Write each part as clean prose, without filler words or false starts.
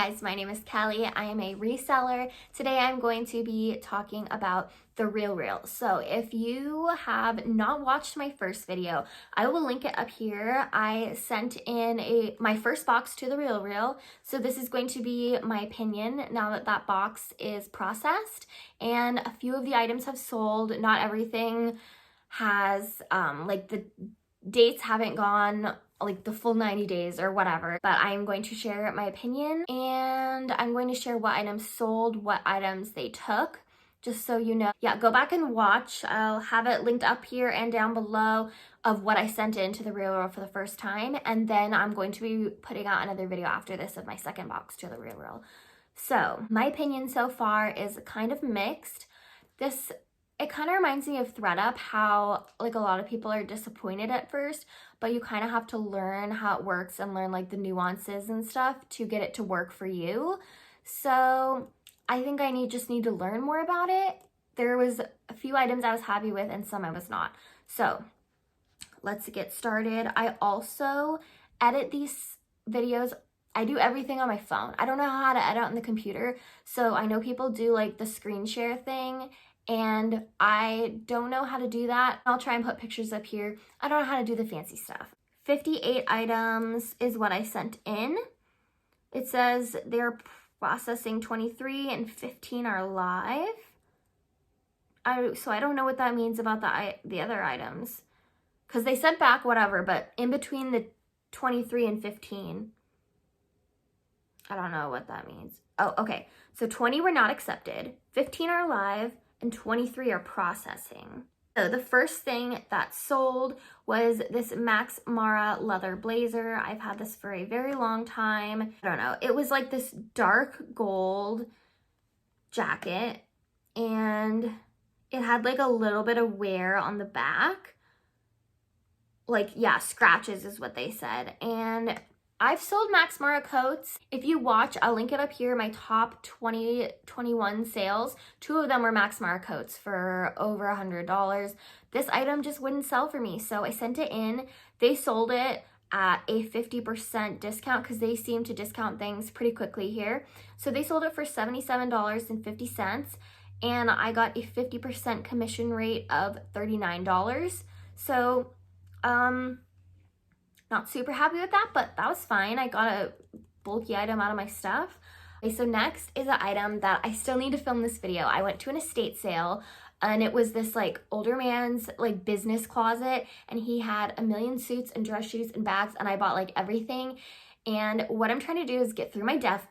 guys, my name is Kelly. I am a reseller. Today I'm going to be talking about the RealReal. So if you have not watched my first video, I will link it up here. I sent in my first box to the RealReal. So this is going to be my opinion now that that box is processed, and a few of the items have sold. Not everything has, like the dates haven't gone like the full 90 days or whatever, but I'm going to share my opinion, and I'm going to share what items sold, what items they took, just so you know. Yeah, go back and watch. I'll have it linked up here and down below of what I sent into the RealReal for the first time, and then I'm going to be putting out another video after this of my second box to the RealReal. So my opinion so far is kind of mixed. It kind of reminds me of Thredup, how like a lot of people are disappointed at first, but you kind of have to learn how it works and learn like the nuances and stuff to get it to work for you. So I think I just need to learn more about it. There was a few items I was happy with and some I was not. So let's get started. I also edit these videos. I do everything on my phone. I don't know how to edit on the computer. So I know people do like the screen share thing, and I don't know how to do that. I'll try and put pictures up here. I don't know how to do the fancy stuff. 58 items is what I sent in. It says they're processing 23 and 15 are live. So I don't know what that means about the other items, because they sent back whatever, but in between the 23 and 15, I don't know what that means. Oh, okay. So 20 were not accepted, 15 are live, and 23 are processing. So the first thing that sold was this Max Mara leather blazer. I've had this for a very long time. I don't know. It was like this dark gold jacket, and it had like a little bit of wear on the back. Like, yeah, scratches is what they said. And I've sold Max Mara coats. If you watch, I'll link it up here, my top 2021 sales. 2 of them were Max Mara coats for over $100. This item just wouldn't sell for me, so I sent it in. They sold it at a 50% discount because they seem to discount things pretty quickly here. So they sold it for $77.50, and I got a 50% commission rate of $39. So, not super happy with that, but that was fine. I got a bulky item out of my stuff. Okay, so next is an item that I still need to film this video. I went to an estate sale, and it was this like older man's like business closet, and he had a million suits and dress shoes and bags, and I bought like everything. And what I'm trying to do is get through my death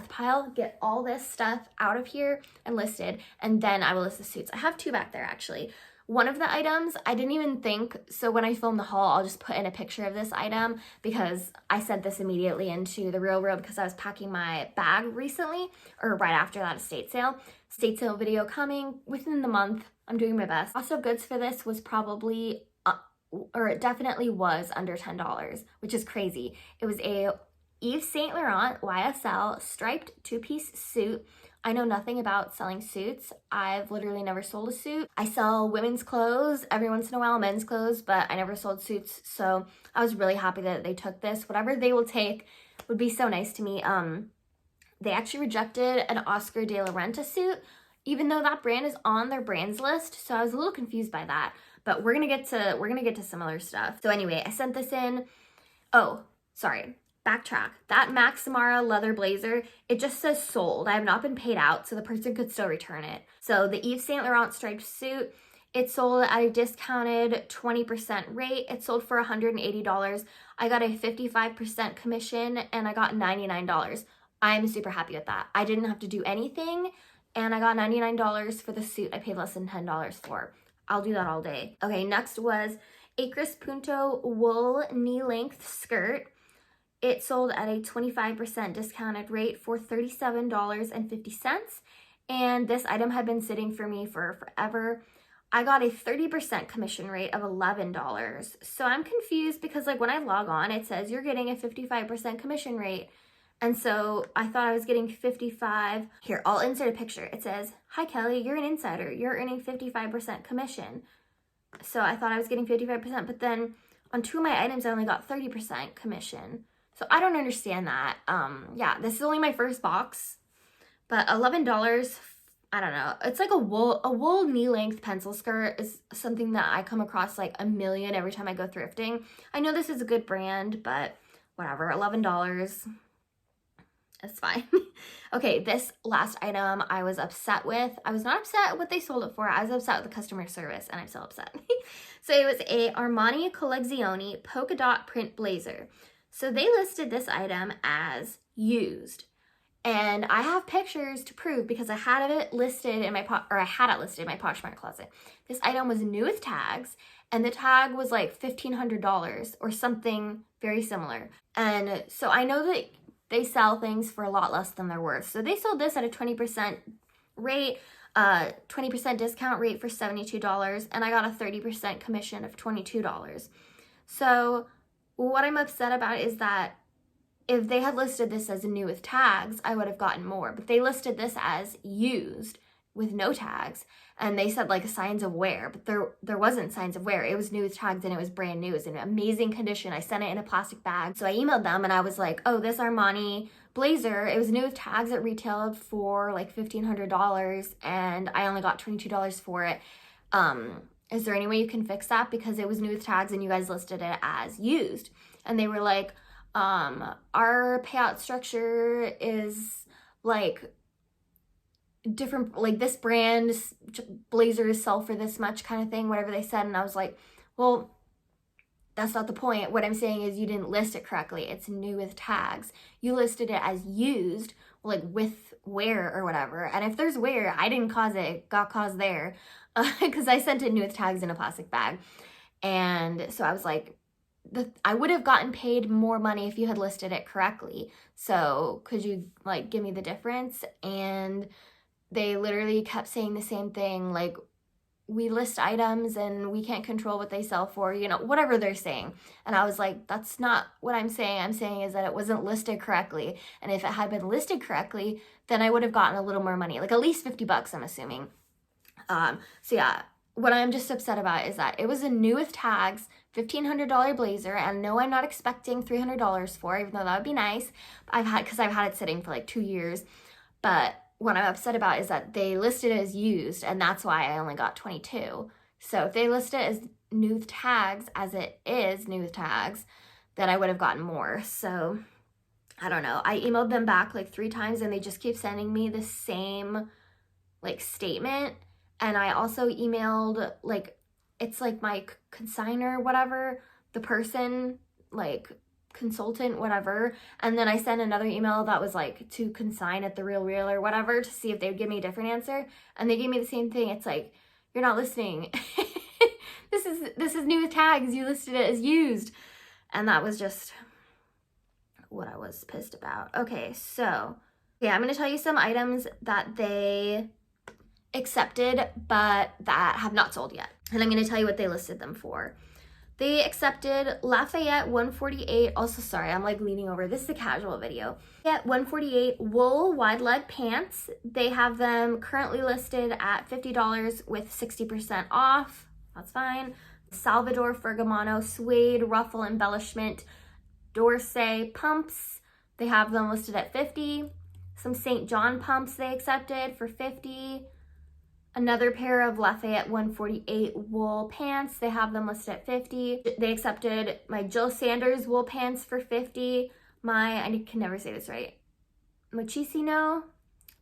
pile, get all this stuff out of here and listed, and then I will list the suits. I have 2 back there actually. One of the items, I didn't even think, so when I film the haul, I'll just put in a picture of this item because I sent this immediately into the RealReal because I was packing my bag recently, or right after that estate sale. Estate sale video coming within the month. I'm doing my best. Cost of goods for this was probably, or it definitely was under $10, which is crazy. It was a Yves Saint Laurent YSL striped 2-piece suit. I know nothing about selling suits. I've literally never sold a suit. I sell women's clothes, every once in a while men's clothes, but I never sold suits. So I was really happy that they took this. Whatever they will take would be so nice to me. They actually rejected an Oscar de la Renta suit, even though that brand is on their brands list. So I was a little confused by that, but we're gonna get to some other stuff. So anyway, I sent this in. Oh, sorry. Backtrack. That Max Mara leather blazer, it just says sold. I have not been paid out, so the person could still return it. So the Yves Saint Laurent striped suit, it sold at a discounted 20% rate. It sold for $180. I got a 55% commission, and I got $99. I'm super happy with that. I didn't have to do anything, and I got $99 for the suit I paid less than $10 for. I'll do that all day. Okay, next was Acres Punto wool knee-length skirt. It sold at a 25% discounted rate for $37.50, and this item had been sitting for me for forever. I got a 30% commission rate of $11. So I'm confused because like when I log on, it says you're getting a 55% commission rate. And so I thought I was getting 55. Here, I'll insert a picture. It says, "Hi Kelly, you're an insider. You're earning 55% commission." So I thought I was getting 55%, but then on 2 of my items, I only got 30% commission. So I don't understand that. Yeah, this is only my first box, but $11, I don't know. It's like a wool knee-length pencil skirt is something that I come across like a million every time I go thrifting. I know this is a good brand, but whatever, $11. It's fine. Okay, this last item I was upset with. I was not upset at what they sold it for. I was upset with the customer service, and I'm still upset. So it was a Armani Collezione polka dot print blazer. So they listed this item as used. And I have pictures to prove because I had it listed in my Poshmark closet. This item was new with tags, and the tag was like $1,500 or something very similar. And so I know that they sell things for a lot less than they're worth. So they sold this at a 20% rate, 20% discount rate for $72, and I got a 30% commission of $22. So what I'm upset about is that if they had listed this as new with tags, I would have gotten more. But they listed this as used with no tags, and they said like signs of wear, but there wasn't signs of wear. It was new with tags and it was brand new. It was in amazing condition. I sent it in a plastic bag. So I emailed them and I was like, oh, this Armani blazer, it was new with tags. It retailed for like $1,500 and I only got $22 for it. Is there any way you can fix that? Because it was new with tags and you guys listed it as used. And they were like, our payout structure is like different, like this brand blazers sell for this much kind of thing, whatever they said. And I was like, well, that's not the point. What I'm saying is you didn't list it correctly. It's new with tags. You listed it as used, like with wear or whatever. And if there's wear, I didn't cause it, it got caused there because I sent it new with tags in a plastic bag. And so I was like, I would have gotten paid more money if you had listed it correctly. So could you like give me the difference? And they literally kept saying the same thing, like, we list items and we can't control what they sell for, you know, whatever they're saying. And I was like, that's not what I'm saying. I'm saying is that it wasn't listed correctly. And if it had been listed correctly, then I would have gotten a little more money, like at least $50, I'm assuming. So yeah, what I'm just upset about is that it was a new with tags, $1,500 blazer, and no, I'm not expecting $300 for, even though that would be nice. Because I've had it sitting for like 2 years. But what I'm upset about is that they listed it as used, and that's why I only got 22. So if they list it as new with tags, as it is new with tags, then I would have gotten more. So I don't know. I emailed them back like 3 times, and they just keep sending me the same like statement. And I also emailed, like, it's like my consignor, whatever, the person, like, consultant, whatever. And then I sent another email that was like to consign at the Real or whatever to see if they would give me a different answer. And they gave me the same thing. It's like, you're not listening. This is new with tags. You listed it as used. And that was just what I was pissed about. Okay, so yeah, I'm going to tell you some items that they accepted but that have not sold yet, and I'm going to tell you what they listed them for. They accepted Lafayette 148, also sorry, I'm like leaning over, this is a casual video. Lafayette 148 wool wide leg pants. They have them currently listed at $50 with 60% off. That's fine. Salvador Fergamano suede ruffle embellishment Dorsey pumps. They have them listed at $50. Some St. John pumps they accepted for $50. Another pair of Lafayette 148 wool pants. They have them listed at $50. They accepted my Jill Sanders wool pants for $50. I can never say this right, Mochicino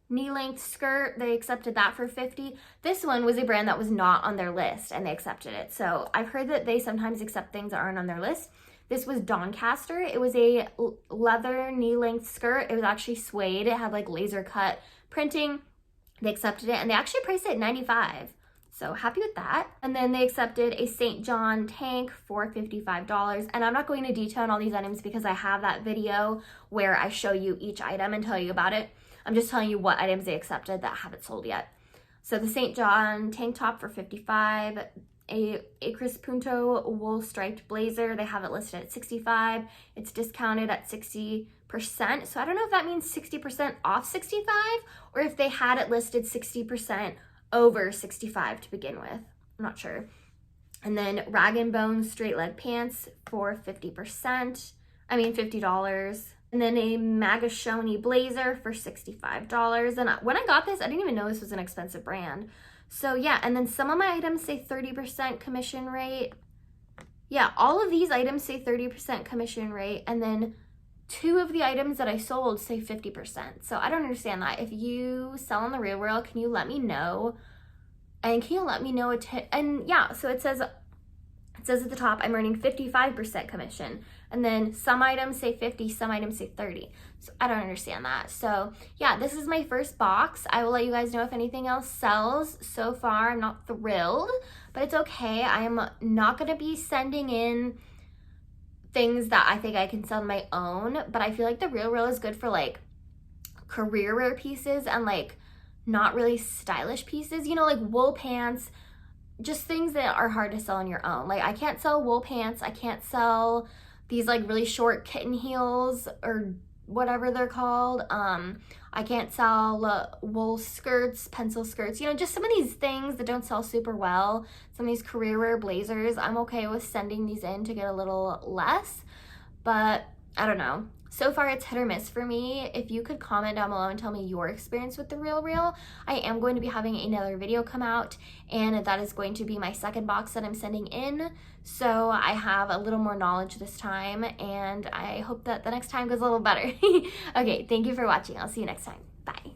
knee-length skirt. They accepted that for $50. This one was a brand that was not on their list, and they accepted it. So I've heard that they sometimes accept things that aren't on their list. This was Doncaster. It was a leather knee-length skirt. It was actually suede. It had like laser cut printing. They accepted it, and they actually priced it at $95. So happy with that. And then they accepted a St. John tank for $55. And I'm not going into detail on all these items because I have that video where I show you each item and tell you about it. I'm just telling you what items they accepted that haven't sold yet. So the St. John tank top for $55. A Acres Punto wool striped blazer. They have it listed at $65. It's discounted at 60%. So I don't know if that means 60% off 65 or if they had it listed 60% over 65 to begin with. I'm not sure. And then Rag & Bone straight leg pants for 50%. $50. And then a Magashoni blazer for $65. And when I got this, I didn't even know this was an expensive brand. So yeah, and then some of my items say 30% commission rate. Yeah, all of these items say 30% commission rate, and then 2 of the items that I sold say 50%. So I don't understand that. If you sell on the real, can you let me know? And can you let me know and yeah, so it says at the top, I'm earning 55% commission. And then some items say 50, some items say 30. So I don't understand that. So yeah, this is my first box. I will let you guys know if anything else sells. So far, I'm not thrilled, but it's okay. I am not gonna be sending in things that I think I can sell on my own, but I feel like the Real is good for like career wear pieces and like not really stylish pieces, you know, like wool pants, just things that are hard to sell on your own. Like I can't sell wool pants, I can't sell these like really short kitten heels or whatever they're called. I can't sell wool skirts, pencil skirts, you know, just some of these things that don't sell super well. Some of these career wear blazers, I'm okay with sending these in to get a little less, but I don't know. So far it's hit or miss for me. If you could comment down below and tell me your experience with the Real, I am going to be having another video come out, and that is going to be my second box that I'm sending in. So I have a little more knowledge this time, and I hope that the next time goes a little better. Okay, thank you for watching. I'll see you next time. Bye.